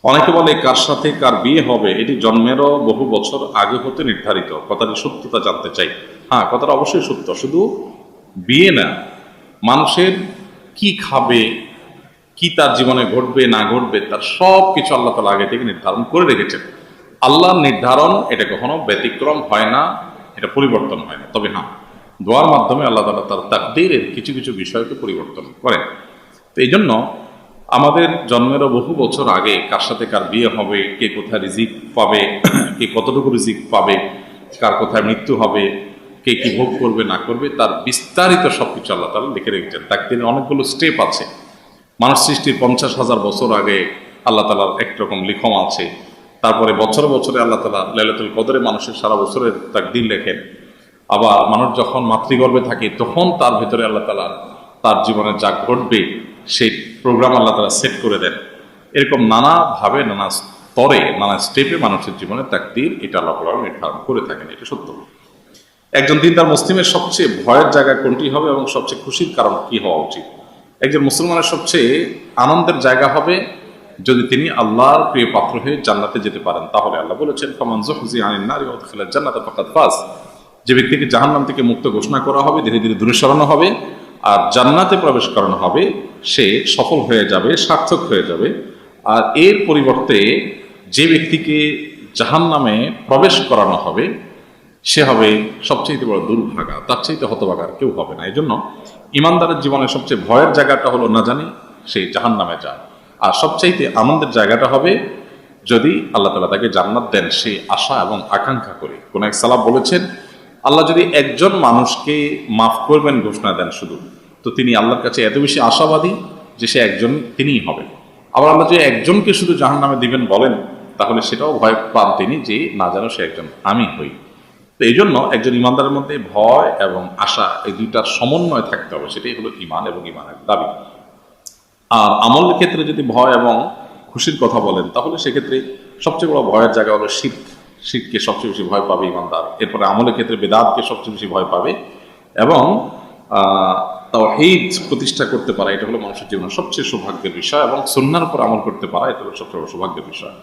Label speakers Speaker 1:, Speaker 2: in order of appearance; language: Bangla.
Speaker 1: অনেকে বলে কার সাথে কার বিয়ে হবে এটি জন্মেরও বহু বছর আগে হতে নির্ধারিত। কথাটি সত্যতা জানতে চাই। হ্যাঁ, কথাটা অবশ্যই সত্য। শুধু বিয়ে না, মানুষের কি খাবে, কি তার জীবনে ঘটবে না ঘটবে, তার সব কিছু আল্লাহ তাআলা আগে থেকে নির্ধারণ করে রেখেছেন। আল্লাহর নির্ধারণ এটা কখনো ব্যতিক্রম হয় না, এটা পরিবর্তন হয় না। তবে হ্যাঁ, দোয়ার মাধ্যমে আল্লাহ তাআলা তার তাকদীরের কিছু কিছু বিষয়কে পরিবর্তন করেন। তো এই জন্য আমাদের জন্মেরও বহু বছর আগে কার সাথে কার বিয়ে হবে, কে কোথায় রিজিক পাবে, কে কতটুকু রিজিক পাবে, কার কোথায় মৃত্যু হবে, কে কি ভোগ করবে না করবে, তার বিস্তারিত সবকিছু আল্লাহ তাআলা লিখে রেখেছেন। তাকদীরের অনেকগুলো স্টেপ আছে। মানুষ সৃষ্টির 50,000 বছর আগে আল্লাহ তাআলার একরকম লিখন আছে। তারপরে বছরে বছরে আল্লাহ তাআলা লাইলাতুল কদরে মানুষের সারা বছরের তাকদীর লেখেন। আবার মানুষ যখন মাতৃগর্ভে থাকে তখন তার ভেতরে আল্লাহ তাআলা তার জীবনে যা ঘটবে সেই প্রোগ্রাম আল্লাহ তাআলা সেট করে দেন। এরকম নানাভাবে, নানা স্তরে, নানা স্টেপে মানুষের জীবনে তাকদীর এটা আল্লাহ তাআলা নির্ধারণ করে থাকেন। এটা সত্য। একজন দিনদার মুসলিমের সবচেয়ে ভয়ের জায়গা কোনটি হবে এবং সবচেয়ে খুশির কারণ কি হওয়া উচিত? একজন মুসলমানের সবচেয়ে আনন্দের জায়গা হবে যদি তিনি আল্লাহর প্রিয় পাত্র হয়ে জান্নাতে যেতে পারেন। তাহলে আল্লাহ বলেছেন, ফামান যুহজিহা আনিন নারি ওয়া উদখিলাল জান্নাতা ফাকাদ ফাজ। যে ব্যক্তিকে জাহান্নাম থেকে মুক্ত ঘোষণা করা হবে, ধীরে ধীরে দূরে সরানো হবে আর জান্নাতে প্রবেশ করানো হবে, সে সফল হয়ে যাবে, সার্থক হয়ে যাবে। আর এর পরিবর্তে যে ব্যক্তিকে জাহান্নামে প্রবেশ করানো হবে সে হবে সবচেয়ে বড় দুর্ভাগা, তার চাইতে হতভাগা আর কেউ হবে না। এই জন্য ইমানদারের জীবনের সবচেয়ে ভয়ের জায়গাটা হলো না জানি সেই জাহান্নামে যায়। আর সবচাইতে আনন্দের জায়গাটা হবে যদি আল্লাহ তাআলা তাকে জান্নাত দেন সেই আশা এবং আকাঙ্ক্ষা করে। কোন এক সালাফ বলেছেন, আল্লাহ যদি একজন মানুষকে মাফ করবেন ঘোষণা দেন শুধু, তো তিনি আল্লাহর কাছে এত বেশি আশাবাদী যে সে একজন তিনিই হবেন। আবার আল্লাহ যদি একজনকে শুধু জাহান্নামে দিবেন বলেন, তাহলে সেটাও ভয় পান তিনি যে না যেন সে একজন আমি হই। তো এই জন্য একজন ইমানদারের মধ্যে ভয় এবং আশা এই দুইটার সমন্বয় থাকতে হবে। সেটাই হলো ইমান এবং ইমানের দাবি। আর আমলের ক্ষেত্রে যদি ভয় এবং খুশির কথা বলেন, তাহলে সেক্ষেত্রে সবচেয়ে বড় ভয়ের জায়গা হলো শিরক। শিরককে সবচেয়ে বেশি ভয় পাবে ইমানদার। এরপরে আমলের ক্ষেত্রে বেদাতকে সবচেয়ে বেশি ভয় পাবে এবং তাওহীদ প্রতিষ্ঠা করতে পারা, এটা হলো মানুষের জীবনের সবচেয়ে সৌভাগ্যের বিষয় এবং সুন্নাহর উপর আমল করতে পারা, এটা হলো সবচেয়ে বড় সৌভাগ্যের বিষয়।